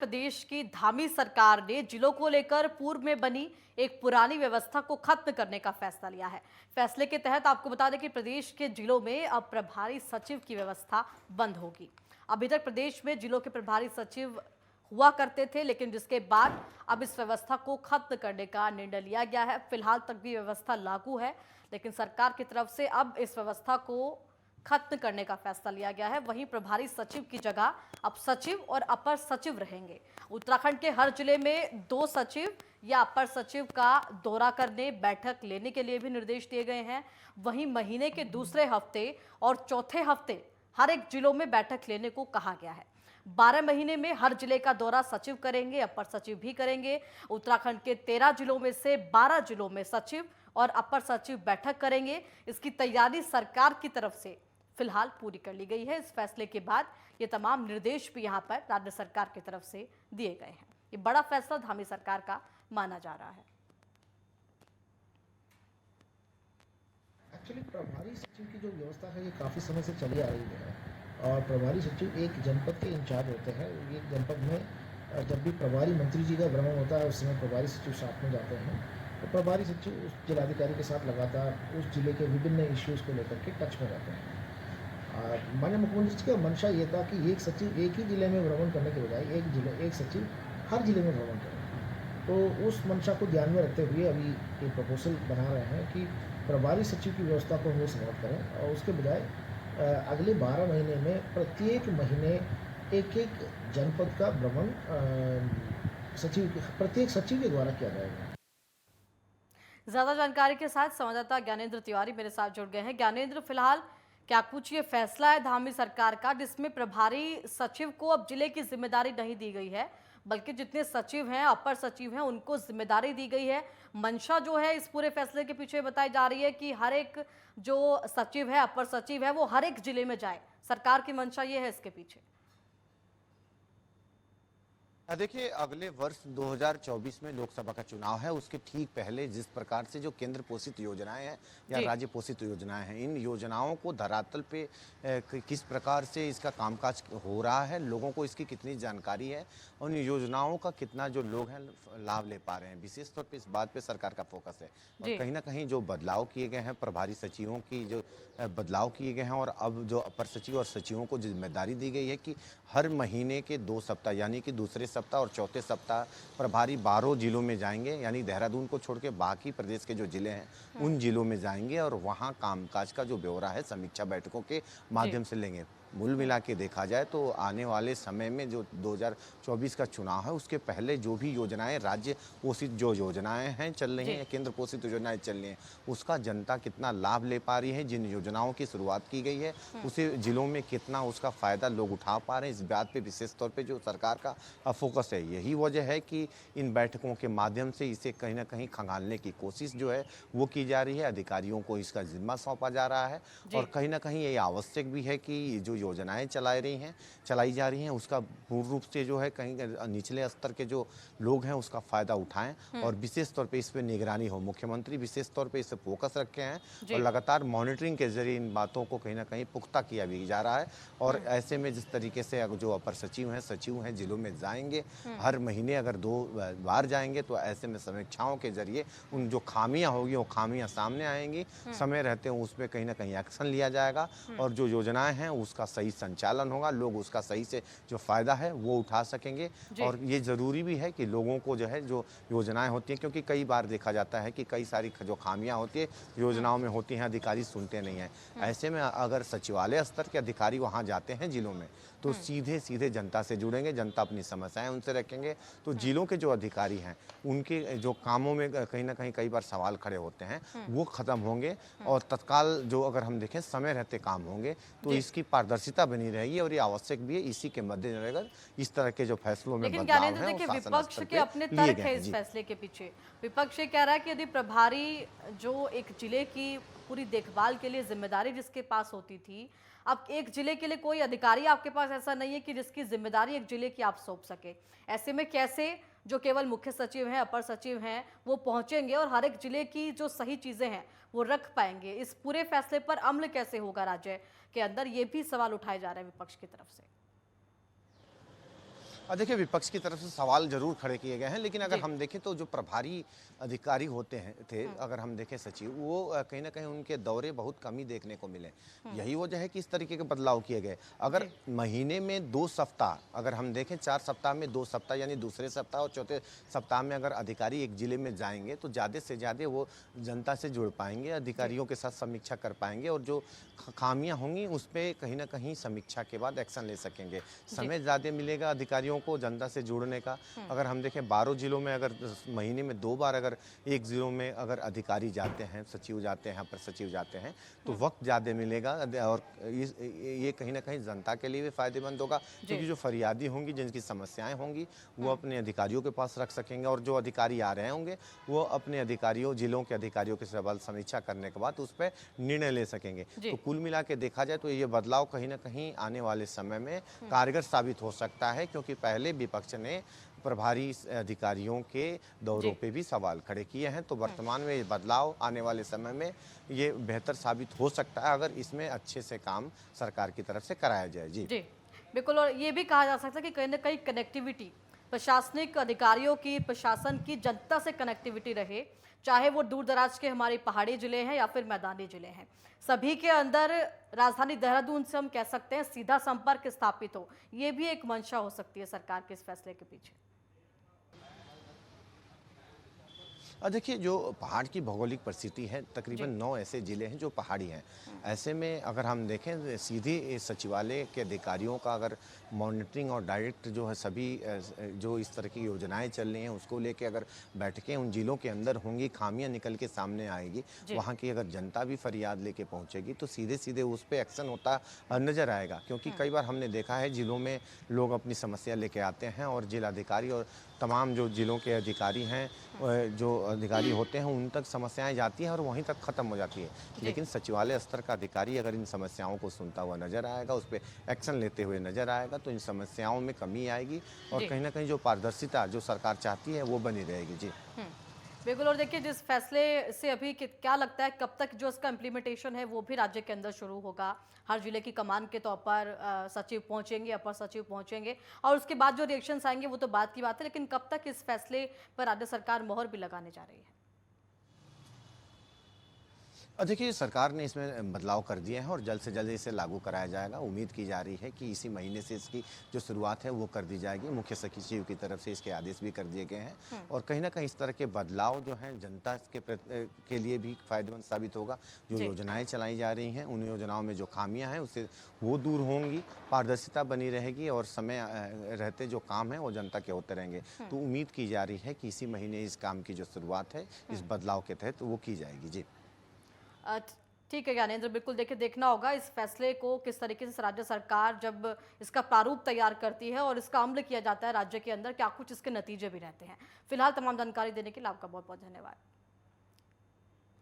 प्रदेश की धामी सरकार ने जिलों को लेकर पूर्व में बनी एक पुरानी व्यवस्था को खत्म करने का फैसला लिया है। फैसले के तहत आपको बता दें कि प्रदेश के जिलों में अब प्रभारी सचिव की व्यवस्था बंद होगी। अभी तक प्रदेश में जिलों के प्रभारी सचिव हुआ करते थे, लेकिन जिसके बाद अब इस व्यवस्था को खत्म करने का निर्णय लिया गया है। फिलहाल तक भी व्यवस्था लागू है, लेकिन सरकार की तरफ से अब इस व्यवस्था को खत्म करने का फैसला लिया गया है। वहीं प्रभारी सचिव की जगह अब सचिव और अपर सचिव रहेंगे। उत्तराखंड के हर जिले में 2 सचिव या अपर सचिव का दौरा करने, बैठक लेने के लिए भी निर्देश दिए गए हैं। वहीं महीने के दूसरे हफ्ते और चौथे हफ्ते हर एक जिलों में बैठक लेने को कहा गया है। 12 महीने में हर जिले का दौरा सचिव करेंगे, अपर सचिव भी करेंगे। उत्तराखंड के 13 जिलों में से 12 जिलों में सचिव और अपर सचिव बैठक करेंगे। इसकी तैयारी सरकार की तरफ से फिलहाल पूरी कर ली गई है। इस फैसले के बाद ये तमाम निर्देश भी यहां पर राज्य सरकार की तरफ से दिए गए हैं। ये बड़ा फैसला धामी सरकार का माना जा रहा है। एक्चुअली प्रभारी सचिव की जो व्यवस्था है ये काफ़ी समय से चली आ रही है और प्रभारी सचिव एक जनपद के इंचार्ज होते हैं। एक जनपद में जब भी प्रभारी मंत्री जी का भ्रमण होता है उस समय प्रभारी सचिव साथ में जाते हैं। तो प्रभारी सचिव उस जिलाधिकारी के साथ लगातार उस जिले के विभिन्न इश्यूज़ को लेकर के टच में रहते हैं। माननीय मुख्यमंत्री जी का मंशा ये था कि एक सचिव एक ही जिले में भ्रमण करने के बजाय एक सचिव हर जिले में भ्रमण करें। तो उस मंशा को ध्यान में रखते हुए अभी एक प्रपोजल बना रहे हैं कि प्रभारी सचिव की व्यवस्था को हम समाप्त करें और उसके बजाय अगले 12 महीने में प्रत्येक महीने एक जनपद का भ्रमण प्रत्येक सचिव के द्वारा किया जाएगा। ज्यादा जानकारी के साथ संवाददाता ज्ञानेंद्र तिवारी मेरे साथ जुड़ गए हैं। ज्ञानेंद्र, फिलहाल क्या कुछ ये फैसला है धामी सरकार का जिसमें प्रभारी सचिव को अब जिले की जिम्मेदारी नहीं दी गई है, बल्कि जितने सचिव हैं, अपर सचिव हैं, उनको जिम्मेदारी दी गई है। मंशा जो है इस पूरे फैसले के पीछे बताई जा रही है कि हर एक जो सचिव है, अपर सचिव है, वो हर एक जिले में जाए। सरकार की मंशा ये है इसके पीछे। देखिए, अगले वर्ष 2024 में लोकसभा का चुनाव है। उसके ठीक पहले जिस प्रकार से जो केंद्र पोषित योजनाएं हैं या राज्य पोषित योजनाएं हैं, इन योजनाओं को धरातल पे किस प्रकार से इसका कामकाज हो रहा है, लोगों को इसकी कितनी जानकारी है और इन योजनाओं का कितना जो लोग हैं लाभ ले पा रहे हैं, विशेष तौर पे इस बात पे सरकार का फोकस है। और कहीं ना कहीं जो बदलाव किए गए हैं, प्रभारी सचिवों की जो बदलाव किए गए हैं और अब जो अपर सचिव और सचिवों को जिम्मेदारी दी गई है कि हर महीने के 2 सप्ताह यानी कि दूसरे सप्ताह और चौथे सप्ताह प्रभारी 12 जिलों में जाएंगे, यानी देहरादून को छोड़ के बाकी प्रदेश के जो जिले हैं उन जिलों में जाएंगे और वहां कामकाज का जो ब्यौरा है समीक्षा बैठकों के माध्यम से लेंगे। मूल मिला के देखा जाए तो आने वाले समय में जो 2024 का चुनाव है उसके पहले जो भी योजनाएं राज्य पोषित जो योजनाएं हैं चल रही हैं, केंद्र पोषित योजनाएं चल रही हैं, उसका जनता कितना लाभ ले पा रही है, जिन योजनाओं की शुरुआत की गई है उसे जिलों में कितना उसका फायदा लोग उठा पा रहे हैं, इस बात पे विशेष तौर पे जो सरकार का फोकस है। यही वजह है कि इन बैठकों के माध्यम से इसे कहीं ना कहीं खंगालने की कोशिश जो है वो की जा रही है। अधिकारियों को इसका जिम्मा सौंपा जा रहा है और कहीं ना कहीं ये आवश्यक भी है कि जो योजनाएं चलाई जा रही हैं उसका पूर्ण रूप से जो है कहीं निचले स्तर के जो लोग हैं उसका फायदा उठाएं और विशेष तौर पे इस पे निगरानी हो। मुख्यमंत्री विशेष तौर पे इस पे फोकस रखे हैं और लगातार मॉनिटरिंग के जरिए इन बातों को कहीं ना कहीं पुख्ता किया भी जा रहा है। और ऐसे में जिस तरीके से जो अपर सचिव हैं जिलों में जाएंगे, हर महीने अगर 2 बार जाएंगे तो ऐसे में समीक्षाओं के जरिए उन जो खामियां होगी वो खामियां सामने आएंगी, समय रहते हैं उस पर कहीं ना कहीं एक्शन लिया जाएगा और जो योजनाएं हैं उसका सही संचालन होगा, लोग उसका सही से जो फायदा है वो उठा सकेंगे। और ये जरूरी भी है कि लोगों को जो है जो योजनाएं होती हैं, क्योंकि कई बार देखा जाता है कि कई सारी जो खामियां होती है योजनाओं में होती हैं, अधिकारी सुनते नहीं हैं। ऐसे में अगर सचिवालय स्तर के अधिकारी वहां जाते हैं जिलों में तो सीधे सीधे जनता से जुड़ेंगे, जनता अपनी समस्याएं उनसे रखेंगे, तो जिलों के जो अधिकारी हैं उनके जो कामों में कहीं ना कहीं कई बार सवाल खड़े होते हैं वो खत्म होंगे और तत्काल जो अगर हम देखें समय रहते काम होंगे तो इसकी पारदर्शिता बनी रहेगी और ये आवश्यक भी है। इसी के मद्देनजर इस तरह के जो फैसलों में बदलाव है देखिए, विपक्ष के अपने तर्क है इस फैसले के पीछे। विपक्ष ये कह रहा है कि यदि प्रभारी जो एक जिले की पूरी देखभाल के लिए जिम्मेदारी जिसके पास होती थी, अब एक जिले के लिए कोई अधिकारी आपके पास ऐसा नहीं है कि जिसकी जिम्मेदारी एक जिले की आप सौंप सके। ऐसे में कैसे जो केवल मुख्य सचिव हैं, अपर सचिव हैं, वो पहुंचेंगे और हर एक जिले की जो सही चीजें हैं वो रख पाएंगे? इस पूरे फैसले पर अमल कैसे होगा राज्य के अंदर, ये भी सवाल उठाए जा रहे हैं विपक्ष की तरफ से। देखिए, विपक्ष की तरफ से सवाल जरूर खड़े किए गए हैं, लेकिन अगर जी। हम देखें तो जो प्रभारी अधिकारी होते हैं अगर हम देखें सचिव, वो कहीं ना कहीं उनके दौरे बहुत कम ही देखने को मिले। यही वजह है कि इस तरीके के बदलाव किए गए। अगर जी। महीने में 2 सप्ताह, अगर हम देखें 4 सप्ताह में 2 सप्ताह, यानी दूसरे सप्ताह और चौथे सप्ताह में अगर अधिकारी एक जिले में जाएंगे तो ज़्यादा से ज़्यादा वो जनता से जुड़ पाएंगे, अधिकारियों के साथ समीक्षा कर पाएंगे, और जो खामियां होंगी उस पर कहीं ना कहीं समीक्षा के बाद एक्शन ले सकेंगे। समय ज़्यादा मिलेगा अधिकारियों को जनता से जुड़ने का। अगर हम देखें 12 जिलों में अगर महीने में 2 बार अगर एक जिलों में अगर अधिकारी जाते हैं, सचिव जाते हैं, अपर सचिव जाते हैं, तो वक्त ज़्यादा मिलेगा, और ये कहीं ना कहीं जनता के लिए भी फायदेमंद होगा, क्योंकि जो फरियादी होंगी, जिनकी समस्याएं होंगी, वो अपने अधिकारियों के पास रख सकेंगे, और जो अधिकारी आ रहे होंगे वो अपने अधिकारियों, जिलों के अधिकारियों के साथ समीक्षा करने के बाद उस पर निर्णय ले सकेंगे। जी। तो कुल मिला के देखा जाए तो ये बदलाव कहीं ना कहीं आने वाले समय में कारगर साबित हो सकता है, क्योंकि पहले विपक्ष ने प्रभारी अधिकारियों के दौरों जी। पे भी सवाल खड़े किए हैं। तो वर्तमान में ये बदलाव आने वाले समय में ये बेहतर साबित हो सकता है, अगर इसमें अच्छे से काम सरकार की तरफ से कराया जाए। जी जी, बिल्कुल। और ये भी कहा जा सकता है कि कहीं न कहीं कनेक्टिविटी, प्रशासनिक अधिकारियों की, प्रशासन की जनता से कनेक्टिविटी रहे, चाहे वो दूर-दराज के हमारे पहाड़ी ज़िले हैं या फिर मैदानी ज़िले हैं। सभी के अंदर राजधानी देहरादून से हम कह सकते हैं सीधा संपर्क स्थापित हो। ये भी एक मंशा हो सकती है सरकार के इस फैसले के पीछे। देखिए, जो पहाड़ की भौगोलिक परिस्थिति है, जी। तकरीबन 9 ऐसे ज़िले हैं जो पहाड़ी हैं। ऐसे में अगर हम देखें सीधे सचिवालय के अधिकारियों का अगर मॉनिटरिंग और डायरेक्ट जो है सभी जो इस तरह की योजनाएं चल रही हैं उसको लेके अगर बैठकें उन जिलों के अंदर होंगी, खामियां निकल के सामने आएगी, जी। वहाँ की अगर जनता भी फरियाद लेके पहुँचेगी तो सीधे सीधे उस पर एक्शन होता नज़र आएगा। क्योंकि कई बार हमने देखा है जिलों में लोग अपनी समस्या लेके आते हैं, और जिलाधिकारी और तमाम जो जिलों के अधिकारी हैं, जो अधिकारी होते हैं, उन तक समस्याएं जाती हैं और वहीं तक ख़त्म हो जाती है। लेकिन सचिवालय स्तर का अधिकारी अगर इन समस्याओं को सुनता हुआ नज़र आएगा, उस पर एक्शन लेते हुए नज़र आएगा, तो इन समस्याओं में कमी आएगी, और जी। कहीं ना कहीं जो पारदर्शिता जो सरकार चाहती है वो बनी रहेगी। जी बिल्कुल। और देखिए, जिस फैसले से अभी क्या लगता है कब तक जो इसका इम्प्लीमेंटेशन है वो भी राज्य के अंदर शुरू होगा? हर जिले की कमान के तौर पर सचिव पहुंचेंगे, अपर सचिव पहुंचेंगे, और उसके बाद जो रिएक्शंस आएंगे वो तो बात की बात है, लेकिन कब तक इस फैसले पर राज्य सरकार मोहर भी लगाने जा रही है? देखिए, सरकार ने इसमें बदलाव कर दिए हैं और जल्द से जल्द इसे लागू कराया जाएगा। उम्मीद की जा रही है कि इसी महीने से इसकी जो शुरुआत है वो कर दी जाएगी। मुख्य सचिव की तरफ से इसके आदेश भी कर दिए गए हैं, और कहीं ना कहीं इस तरह के बदलाव जो हैं जनता के लिए भी फायदेमंद साबित होगा। जो जी। योजनाएं चलाई जा रही हैं उन योजनाओं में जो खामियां हैं उससे वो दूर होंगी, पारदर्शिता बनी रहेगी, और समय रहते जो काम है वो जनता के होते रहेंगे। तो उम्मीद की जा रही है कि इसी महीने इस काम की जो शुरुआत है इस बदलाव के तहत वो की जाएगी। जी ठीक है ज्ञानेंद्र, बिल्कुल। देखिए, देखना होगा इस फैसले को किस तरीके से राज्य सरकार जब इसका प्रारूप तैयार करती है और इसका अमल किया जाता है राज्य के अंदर, क्या कुछ इसके नतीजे भी रहते हैं। फिलहाल तमाम जानकारी देने के लिए आपका बहुत बहुत धन्यवाद।